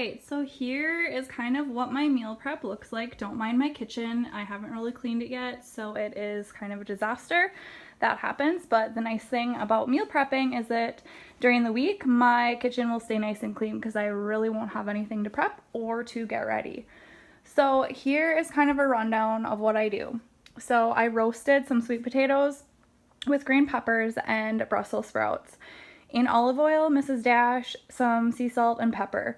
Alright, so here is kind of what my meal prep looks like. Don't mind my kitchen. I haven't really cleaned it yet, so it is kind of a disaster. That happens, but the nice thing about meal prepping is that during the week, my kitchen will stay nice and clean because I really won't have anything to prep or to get ready. So here is kind of a rundown of what I do. So I roasted some sweet potatoes with green peppers and Brussels sprouts in olive oil, Mrs. Dash, some sea salt, and pepper.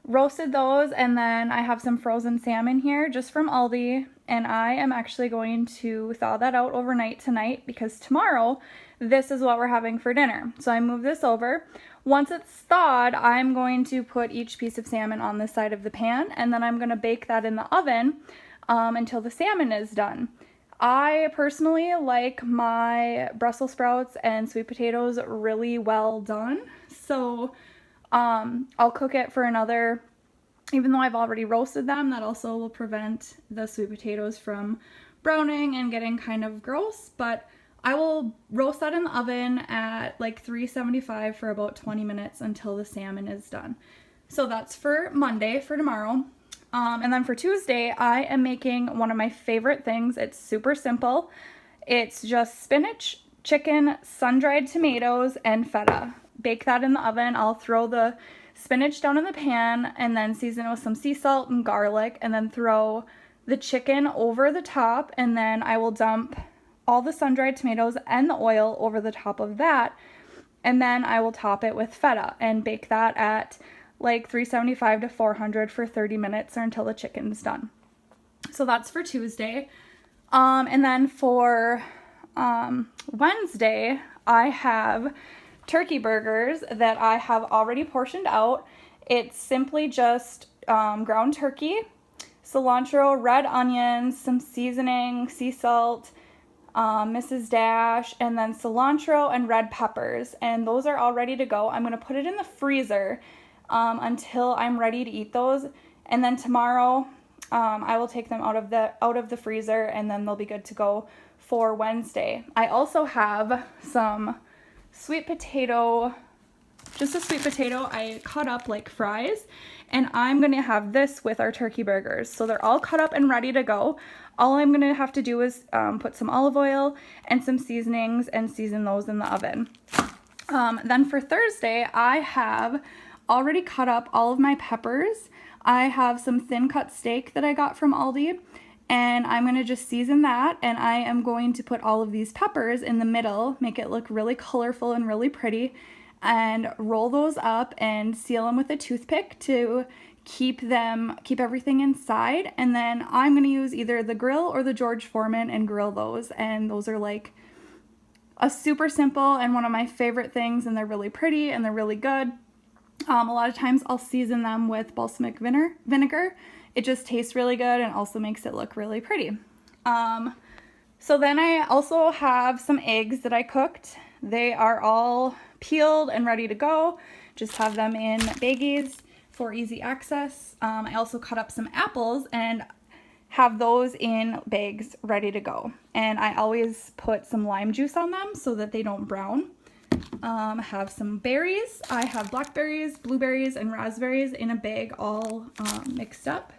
Roasted those, and then I have some frozen salmon here just from Aldi, and I am actually going to thaw that out overnight tonight because tomorrow this is what we're having for dinner. So I move this over. Once it's thawed, I'm going to put each piece of salmon on the side of the pan, and then I'm going to bake that in the oven until the salmon is done. I personally like my Brussels sprouts and sweet potatoes really well done, so I'll cook it for another, even though I've already roasted them, that also will prevent the sweet potatoes from browning and getting kind of gross, but I will roast that in the oven at like 375 for about 20 minutes until the salmon is done. So that's for Monday, for tomorrow. And then for Tuesday, I am making one of my favorite things. It's super simple. It's just spinach, chicken, sun-dried tomatoes, and feta. Bake that in the oven. I'll throw the spinach down in the pan and then season it with some sea salt and garlic, and then throw the chicken over the top, and then I will dump all the sun-dried tomatoes and the oil over the top of that, and then I will top it with feta and bake that at like 375 to 400 for 30 minutes or until the chicken's done. So that's for Tuesday. And then for Wednesday, I have turkey burgers that I have already portioned out. It's simply just ground turkey, cilantro, red onions, some seasoning, sea salt, Mrs. Dash, and then cilantro and red peppers. And those are all ready to go. I'm going to put it in the freezer until I'm ready to eat those, and then tomorrow I will take them out of the freezer, and then they'll be good to go for Wednesday. I also have some sweet potato, just a sweet potato I cut up like fries, and I'm gonna have this with our turkey burgers. So they're all cut up and ready to go. All I'm gonna have to do is put some olive oil and some seasonings and season those in the oven. Then for Thursday, I have already cut up all of my peppers. I have some thin cut steak that I got from Aldi, and I'm going to just season that, and I am going to put all of these peppers in the middle, make it look really colorful and really pretty, and roll those up and seal them with a toothpick to keep everything inside. And then I'm going to use either the grill or the George Foreman and grill those, and those are like a super simple and one of my favorite things, and they're really pretty and they're really good. A lot of times I'll season them with balsamic vinegar. It just tastes really good and also makes it look really pretty. So then I also have some eggs that I cooked. They are all peeled and ready to go. Just have them in baggies for easy access. I also cut up some apples and have those in bags ready to go. And I always put some lime juice on them so that they don't brown. Have some berries. I have blackberries, blueberries, and raspberries in a bag all mixed up.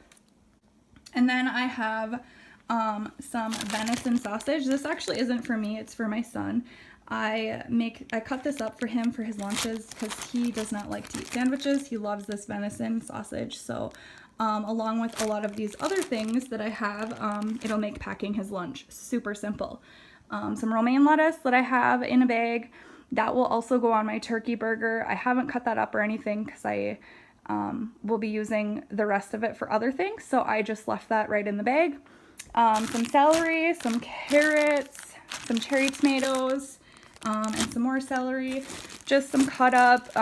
And then I have some venison sausage. This actually isn't for me, it's for my son. I cut this up for him for his lunches because he does not like to eat sandwiches. He loves this venison sausage. So along with a lot of these other things that I have, it'll make packing his lunch super simple. Some romaine lettuce that I have in a bag. That will also go on my turkey burger. I haven't cut that up or anything because I will be using the rest of it for other things. So I just left that right in the bag. Some celery, some carrots, some cherry tomatoes, and some more celery. Just some cut up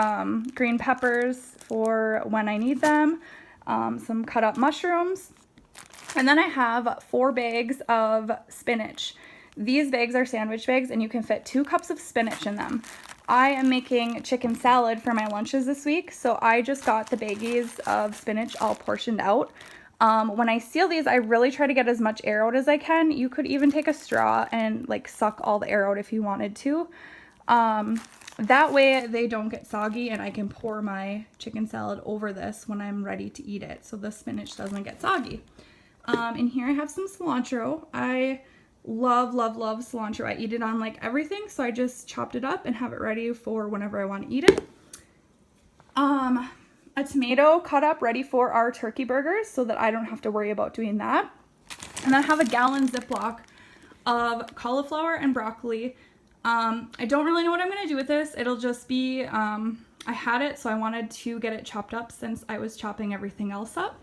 green peppers for when I need them. Some cut up mushrooms. And then I have 4 bags of spinach. These bags are sandwich bags, and you can fit 2 cups of spinach in them. I am making chicken salad for my lunches this week, so I just got the baggies of spinach all portioned out. When I seal these, I really try to get as much air out as I can. You could even take a straw and like suck all the air out if you wanted to. That way they don't get soggy and I can pour my chicken salad over this when I'm ready to eat it so the spinach doesn't get soggy. And here I have some cilantro. I love, love, love cilantro. I eat it on like everything, so I just chopped it up and have it ready for whenever I want to eat it. A tomato cut up ready for our turkey burgers so that I don't have to worry about doing that. And I have a gallon Ziploc of cauliflower and broccoli. I don't really know what I'm going to do with this. It'll just be, I had it, so I wanted to get it chopped up since I was chopping everything else up.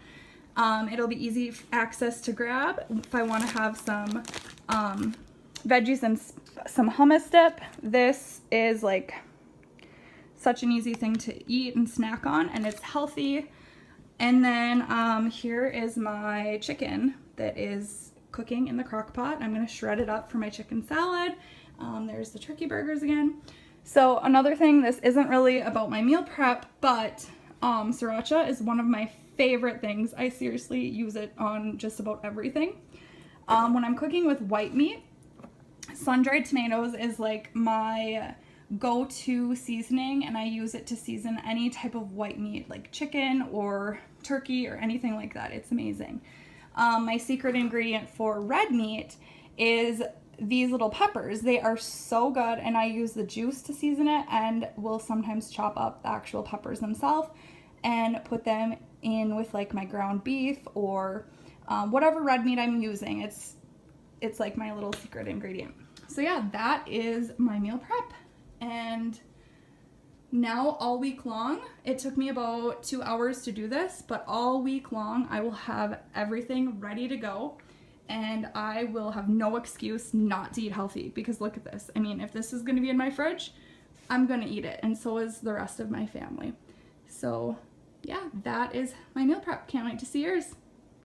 It'll be easy access to grab if I want to have some veggies and some hummus dip. This is like such an easy thing to eat and snack on, and it's healthy. And then here is my chicken that is cooking in the crock pot. I'm going to shred it up for my chicken salad. There's the turkey burgers again. So another thing, this isn't really about my meal prep, but sriracha is one of my favorite things. I seriously use it on just about everything. When I'm cooking with white meat, sun-dried tomatoes is like my go-to seasoning, and I use it to season any type of white meat like chicken or turkey or anything like that. It's amazing. My secret ingredient for red meat is these little peppers. They are so good, and I use the juice to season it and will sometimes chop up the actual peppers themselves and put them in with like my ground beef or whatever red meat I'm using. It's like my little secret ingredient. So yeah, that is my meal prep. And now all week long, it took me about 2 hours to do this, but all week long I will have everything ready to go, and I will have no excuse not to eat healthy, because look at this. I mean, if this is going to be in my fridge, I'm going to eat it, and so is the rest of my family. So yeah, that is my meal prep. Can't wait to see yours.